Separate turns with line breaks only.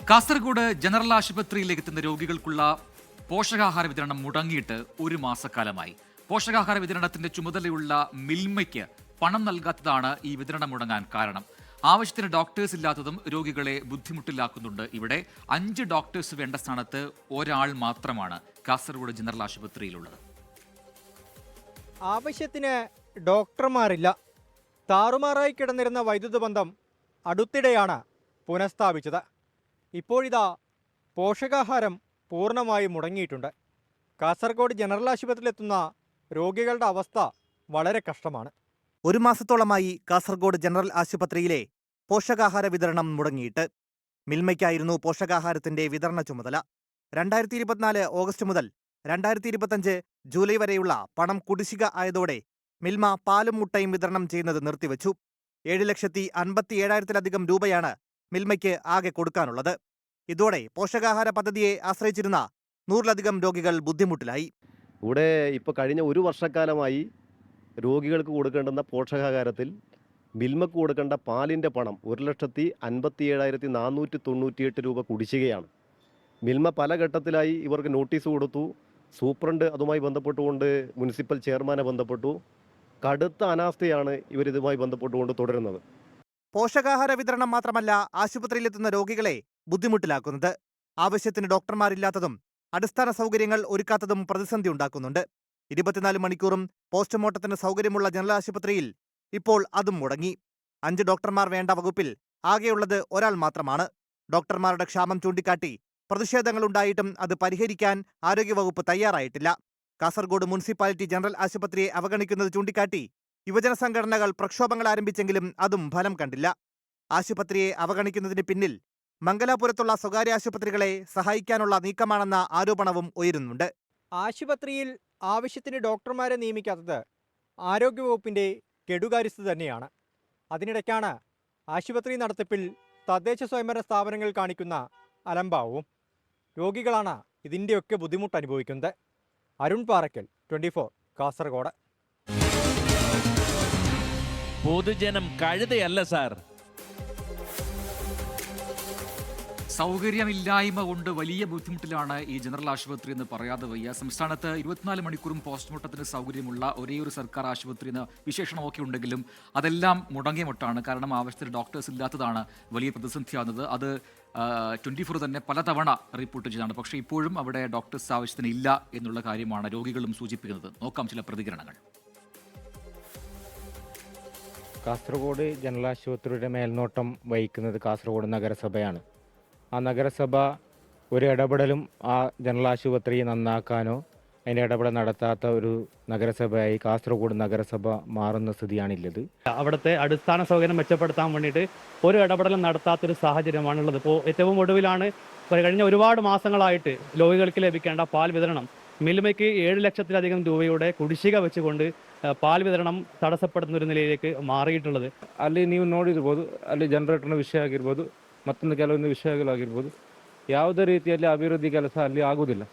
Kasaragod general ആശുപത്രിയിലേക്ക് എത്തുന്ന രോഗികൾക്കുള്ള പോഷകാഹാര വിതരണം മുടങ്ങിയിട്ട് ഒരു മാസക്കാലമായി. പോഷകാഹാര വിതരണത്തിന്റെ ചുമതലയുള്ള മിൽമയ്ക്ക് പണം നൽകാത്തതാണ് ഈ വിതരണം മുടങ്ങാൻ കാരണം. ആവശ്യത്തിന് ഡോക്ടേഴ്സ് ഇല്ലാത്തതും രോഗികളെ ബുദ്ധിമുട്ടിലാക്കുന്നുണ്ട്. ഇവിടെ 5 ഡോക്ടേഴ്സ് വേണ്ട സ്ഥാനത്ത് ഒരാൾ മാത്രമാണ് കാസർഗോഡ് ജനറൽ ആശുപത്രിയിലുള്ളത്.
ആവശ്യത്തിന് ഡോക്ടർമാരില്ല. താറുമാറായി കിടന്നിരുന്ന വൈദ്യുത ബന്ധം അടുത്തിടെയാണ് പുനഃസ്ഥാപിച്ചത്. ഇപ്പോഴിതാ പോഷകാഹാരം പൂർണ്ണമായും മുടങ്ങിയിട്ടുണ്ട്. കാസർഗോഡ് ജനറൽ ആശുപത്രിയിലെത്തുന്ന രോഗികളുടെ അവസ്ഥ വളരെ കഷ്ടമാണ്.
ഒരു മാസത്തോളമായി കാസർഗോഡ് ജനറൽ ആശുപത്രിയിലെ പോഷകാഹാര വിതരണം മുടങ്ങിയിട്ട്. മിൽമയ്ക്കായിരുന്നു പോഷകാഹാരത്തിന്റെ വിതരണ ചുമതല. 2024 ഓഗസ്റ്റ് മുതൽ 2025 ജൂലൈ വരെയുള്ള പണം കുടിശ്ശിക ആയതോടെ മിൽമ പാലും മുട്ടയും വിതരണം ചെയ്യുന്നത് നിർത്തിവെച്ചു. 7,57,000-ലധികം രൂപയാണ് മിൽമയ്ക്ക് ആകെ കൊടുക്കാനുള്ളത്. ഇതോടെ പോഷകാഹാര പദ്ധതിയെ ആശ്രയിച്ചിരുന്ന 100-ലധികം രോഗികൾ ബുദ്ധിമുട്ടിലായി.
ഇവിടെ ഇപ്പോൾ കഴിഞ്ഞ ഒരു വർഷക്കാലമായി രോഗികൾക്ക് കൊടുക്കേണ്ടുന്ന പോഷകാഹാരത്തിൽ മിൽമക്ക് കൊടുക്കേണ്ട പാലിൻ്റെ പണം 1,57,498 രൂപ കുടിശ്ശികയാണ്. മിൽമ പല ഘട്ടത്തിലായി ഇവർക്ക് നോട്ടീസ് കൊടുത്തു. സൂപ്രണ്ട് അതുമായി ബന്ധപ്പെട്ടുകൊണ്ട് മുനിസിപ്പൽ ചെയർമാനെ ബന്ധപ്പെട്ടു. കടുത്ത അനാസ്ഥയാണ് ഇവരിതുമായി ബന്ധപ്പെട്ടുകൊണ്ട് തുടരുന്നത്.
പോഷകാഹാര വിതരണം മാത്രമല്ല ആശുപത്രിയിലെത്തുന്ന രോഗികളെ ബുദ്ധിമുട്ടിലാക്കുന്നത്. ആവശ്യത്തിന് ഡോക്ടർമാരില്ലാത്തതും അടിസ്ഥാന സൗകര്യങ്ങൾ ഒരുക്കാത്തതും പ്രതിസന്ധി ഉണ്ടാക്കുന്നുണ്ട്. 24 മണിക്കൂറും പോസ്റ്റ്മോർട്ടത്തിന് സൗകര്യമുള്ള ജനറൽ ആശുപത്രിയിൽ ഇപ്പോൾ അതും മുടങ്ങി. 5 ഡോക്ടർമാർ വേണ്ട വകുപ്പിൽ ആകെയുള്ളത് ഒരാൾ മാത്രമാണ്. ഡോക്ടർമാരുടെ ക്ഷാമം ചൂണ്ടിക്കാട്ടി പ്രതിഷേധങ്ങളുണ്ടായിട്ടും അത് പരിഹരിക്കാൻ ആരോഗ്യവകുപ്പ് തയ്യാറായിട്ടില്ല. കാസർഗോഡ് മുനിസിപ്പാലിറ്റി ജനറൽ ആശുപത്രിയെ അവഗണിക്കുന്നത് ചൂണ്ടിക്കാട്ടി യുവജന സംഘടനകൾ പ്രക്ഷോഭങ്ങൾ ആരംഭിച്ചെങ്കിലും അതും ഫലം കണ്ടില്ല. ആശുപത്രിയെ അവഗണിക്കുന്നതിന് പിന്നിൽ മംഗലാപുരത്തുള്ള സ്വകാര്യ ആശുപത്രികളെ സഹായിക്കാനുള്ള നീക്കമാണെന്ന ആരോപണവും ഉയരുന്നുണ്ട്.
ആശുപത്രിയിൽ ആവശ്യത്തിന് ഡോക്ടർമാരെ നിയമിക്കാത്തത് ആരോഗ്യവകുപ്പിൻ്റെ കെടുകാര്യസ്ഥത തന്നെയാണ്. അതിനിടയ്ക്കാണ് ആശുപത്രി നടത്തിപ്പിൽ തദ്ദേശ സ്വയംഭരണ സ്ഥാപനങ്ങൾ കാണിക്കുന്ന അലംഭാവവും. രോഗികളാണ് ഇതിൻ്റെയൊക്കെ ബുദ്ധിമുട്ട് അനുഭവിക്കുന്നത്. അരുൺ പാറയ്ക്കൽ, 24 കാസർഗോഡ്.
പൊതുജനം കഴുതയല്ല സാർ.
സൗകര്യമില്ലായ്മ കൊണ്ട് വലിയ ബുദ്ധിമുട്ടിലാണ് ഈ ജനറൽ ആശുപത്രി എന്ന് പറയാതെ വയ്യ. സംസ്ഥാനത്ത് 24 മണിക്കൂറും പോസ്റ്റ്മോർട്ടത്തിന് സൗകര്യമുള്ള ഒരേയൊരു സർക്കാർ ആശുപത്രി എന്ന വിശേഷണമൊക്കെ ഉണ്ടെങ്കിലും അതെല്ലാം മുടങ്ങിയ മട്ടാണ്. കാരണം ആവശ്യത്തിന് ഡോക്ടേഴ്സ് ഇല്ലാത്തതാണ് വലിയ പ്രതിസന്ധിയാകുന്നത്. അത് 24 തന്നെ പലതവണ റിപ്പോർട്ട് ചെയ്തതാണ്. പക്ഷേ ഇപ്പോഴും അവിടെ ഡോക്ടേഴ്സ് ആവശ്യത്തിന് ഇല്ല എന്നുള്ള കാര്യമാണ് രോഗികളും സൂചിപ്പിക്കുന്നത്. നോക്കാം ചില പ്രതികരണങ്ങൾ.
കാസർഗോഡ് ജനറൽ ആശുപത്രിയുടെ മേൽനോട്ടം വഹിക്കുന്നത് കാസർഗോഡ് നഗരസഭയാണ്. ആ നഗരസഭ ഒരു ഇടപെടലും ആ ജനറൽ ആശുപത്രിയെ നന്നാക്കാനോ അതിൻ്റെ ഇടപെടൽ നടത്താത്ത ഒരു നഗരസഭയായി കാസർഗോഡ് നഗരസഭ മാറുന്ന സ്ഥിതിയാണുള്ളത്.
അവിടുത്തെ അടിസ്ഥാന സൗകര്യം മെച്ചപ്പെടുത്താൻ വേണ്ടിയിട്ട് ഒരു ഇടപെടലും നടത്താത്തൊരു സാഹചര്യമാണുള്ളത്. ഇപ്പോൾ ഏറ്റവും ഒടുവിലാണ് കഴിഞ്ഞ ഒരുപാട് മാസങ്ങളായിട്ട് രോഗികൾക്ക് ലഭിക്കേണ്ട പാൽ വിതരണം മിൽമയ്ക്ക് 7,00,000-ലധികം രൂപയുടെ കുടിശ്ശിക വെച്ചുകൊണ്ട് ಪಾಲ್ ವಿತರಣಂ ತಡಸಪಡುವ ഒരു നിലയിലേക്ക് മാറിയിട്ടുള്ളത്.
ಅಲ್ಲಿ ನೀವು ನೋಡಿರಬಹುದು, ಅಲ್ಲಿ ಜನರೇಟರ್ನ ವಿಷಯ ಆಗಿರಬಹುದು, ಮತ್ತೊಂದು ಕೆಲವೊಂದು ವಿಷಯಗಳಾಗಿರಬಹುದು, ಯಾವುದೇ ರೀತಿಯಲ್ಲಿ ಅಭಿವೃದ್ಧಿ ಕೆಲಸ ಅಲ್ಲಿ ಆಗುವುದಿಲ್ಲ.